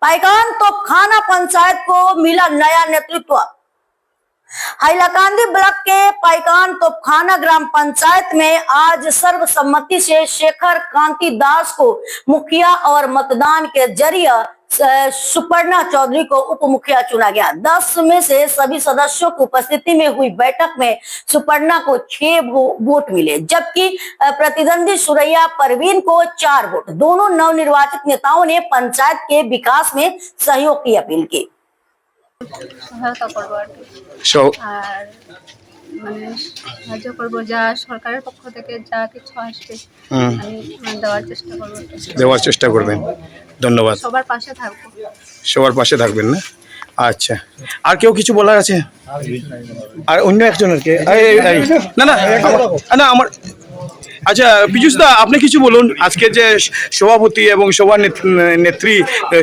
पाइकान तोपखाना पंचायत को मिला नया नेतृत्व। हाइलाकांदी ब्लॉक के पाइकान तोपखाना ग्राम पंचायत में आज सर्वसम्मति से शेखर कांति दास को मुखिया और मतदान के जरिए सुपर्णा चौधरी को उप मुखिया चुना गया। 10 में से सभी सदस्यों की उपस्थिति में हुई बैठक में सुपर्णा को 6 वोट मिले, जबकि प्रतिद्वंदी सुरैया परवीन को 4 वोट। दोनों नवनिर्वाचित नेताओं ने पंचायत के विकास में सहयोग की अपील की। সহায়তা করবো আর কি। আর মানে সাহায্য করবো, যা সরকারের পক্ষ থেকে যা কিছু আসবে আমি দেওয়ার চেষ্টা করবেন। ধন্যবাদ। সবার পাশে থাকবো। সবার পাশে থাকবেন না? আচ্ছা, আর কেউ কিছু বলার আছে? আর অন্য একজনের কে? না না না আমার আচ্ছা, পীযুষ দা আপনি কিছু বলুন। আজকে যে সভাপতি এবং সভানেত্রী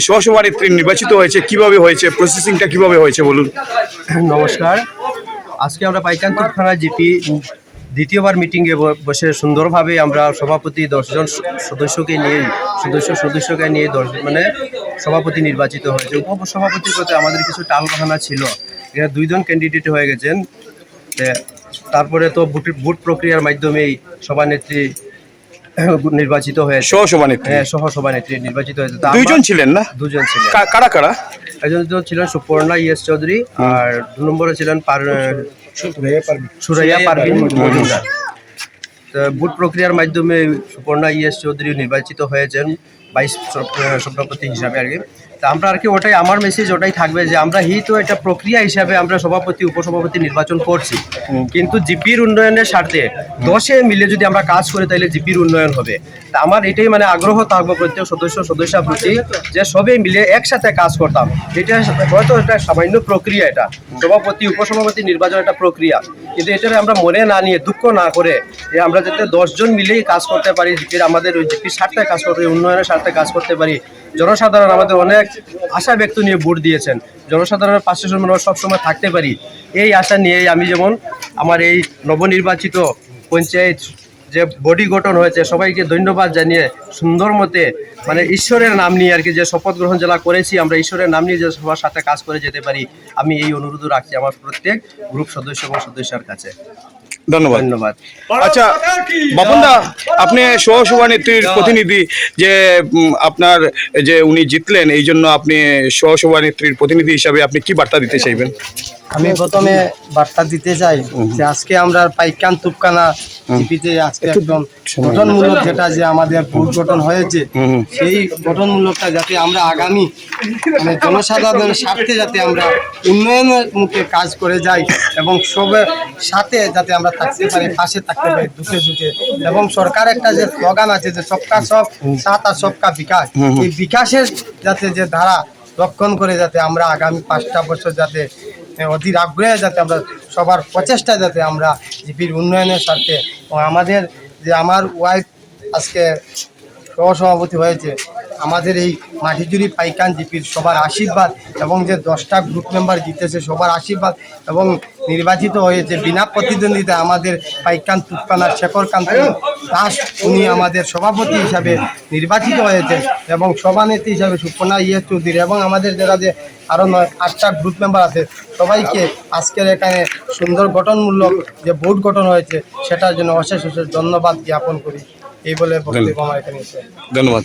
সহসভানেত্রী নির্বাচিত হয়েছে, কিভাবে হয়েছে, প্রসেসিংটা কিভাবে হয়েছে বলুন। নমস্কার। আজকে আমরা পাইকান তোপখানা জিপি দ্বিতীয়বার মিটিংয়ে বসে সুন্দরভাবে আমরা সভাপতি 10 জন সদস্যকে নিয়ে 10 মানে সভাপতি নির্বাচিত হয়েছে। উপসভাপতির পদে আমাদের কিছু টালবাহানা ছিল, এরা 2 জন ক্যান্ডিডেট হয়ে গেছেন। তারপরে তো ভোট প্রক্রিয়ার মাধ্যমেই সভানেত্রী নির্বাচিত হয়েছে। সহসভানেত্রী নির্বাচিত হয়েছে। 2 জন ছিলেন না? 2 জন ছিলেন। কারা কারা? একজন ছিলেন সুপর্ণা চৌধুরী, আর 2 নম্বরে ছিলেন সুরাইয়া পারভিন মজুমদার। ভোট প্রক্রিয়ার মাধ্যমে সুপর্ণা চৌধুরী নির্বাচিত হয়েছেন ভাইস সভাপতি হিসাবে আর কি। তা আমরা আর কি ওটাই আমার মেসেজ ওটাই থাকবে যে আমরা তো এটা প্রক্রিয়া হিসাবে আমরা সভাপতি উপসভাপতি নির্বাচন করছি, কিন্তু জিপির উন্নয়নের স্বার্থে 10-এ মিলে যদি আমরা কাজ করি তাহলে জিপির উন্নয়ন হবে। তা আমার এটাই মানে আগ্রহ থাকবে প্রত্যেক সদস্যের প্রতি যে সবাই মিলে একসাথে কাজ করতাম। এটা হয়তো একটা সামান্য প্রক্রিয়া, এটা সভাপতি উপসভাপতি নির্বাচন একটা প্রক্রিয়া, কিন্তু এটা আমরা মনে না নিয়ে দুঃখ না করে আমরা যাতে 10 জন মিলেই কাজ করতে পারি, জিপির আমাদের ওই জিপির স্বার্থে কাজ করতে পারি, উন্নয়নের স্বার্থে কাজ করতে পারি। জনসাধারণ আমাদের অনেক আশা ব্যক্ত নিয়ে ভোট দিয়েছেন, জনসাধারণের পাশে আমরা সবসময় থাকতে পারি এই আশা নিয়েই আমি যেমন আমার এই নবনির্বাচিত পঞ্চায়েত যে বডি গঠন হয়েছে সবাইকে ধন্যবাদ জানিয়ে সুন্দর মতে মানে ঈশ্বরের নাম নিয়ে আর কি যে শপথ গ্রহণ জেলা করেছি, আমরা ঈশ্বরের নাম নিয়ে যে সবার সাথে কাজ করে যেতে পারি আমি এই অনুরোধ রাখছি আমার প্রত্যেক গ্রুপ সদস্য এবং সদস্যের কাছে। ধন্যবাদ। আচ্ছা বাপন দা, আপনি সহসভানেত্রীর প্রতিনিধি, যে আপনার যে উনি জিতলেন এই জন্য আপনি সহসভানেত্রীর প্রতিনিধি হিসাবে আপনি কি বার্তা দিতে চাইবেন? আমি প্রথমে বার্তা দিতে চাই যে আজকে আমরা পাইকান তোপখানা জিপিতে আজকে একদম গঠনমূলক যেটা যে আমাদের ভোট গঠন হয়েছে সেই গঠনমূলকটা যাতে আমরা আগামী মানে জনসাধারণের স্বার্থে যাতে আমরা উন্নয়নের মুখে কাজ করে যাই এবং সবের সাথে যাতে আমরা থাকতে পারি, পাশে থাকতে পারি দুঃখে সুখে। এবং সরকার একটা যে স্লোগান আছে যে সবকা সব সাথ আর সবকা বিকাশ, এই বিকাশের যাতে যে ধারা রক্ষণ করে যাতে আমরা আগামী 5টা বছর যাতে অধীর আগ্রহে যাতে আমরা সবার প্রচেষ্টা যাতে আমরা জিপির উন্নয়নের স্বার্থে আমাদের যে আমার ওয়াইফ আজকে সহসভাপতি হয়েছে, আমাদের এই মাটিজুড়ি পাইকান জিপির সবার আশীর্বাদ এবং যে 10টা গ্রুপ মেম্বার জিতেছে সবার আশীর্বাদ এবং নির্বাচিত হয়েছে বিনা প্রতিদ্বন্দ্বিতায় আমাদের পাইকান তোপখানার শেখর কান্তি দাস, উনি আমাদের সভাপতি হিসাবে নির্বাচিত হয়েছে এবং সভানেত্রী হিসাবে সুপর্ণা চৌধুরী এবং আমাদের যারা যে আরও 8টা গ্রুপ মেম্বার আছে সবাইকে আজকের এখানে সুন্দর গঠনমূলক যে ভোট গঠন হয়েছে সেটার জন্য অশেষ অশেষ ধন্যবাদ জ্ঞাপন করি। এই বলে বক্তব্য আমার এখানে। ধন্যবাদ।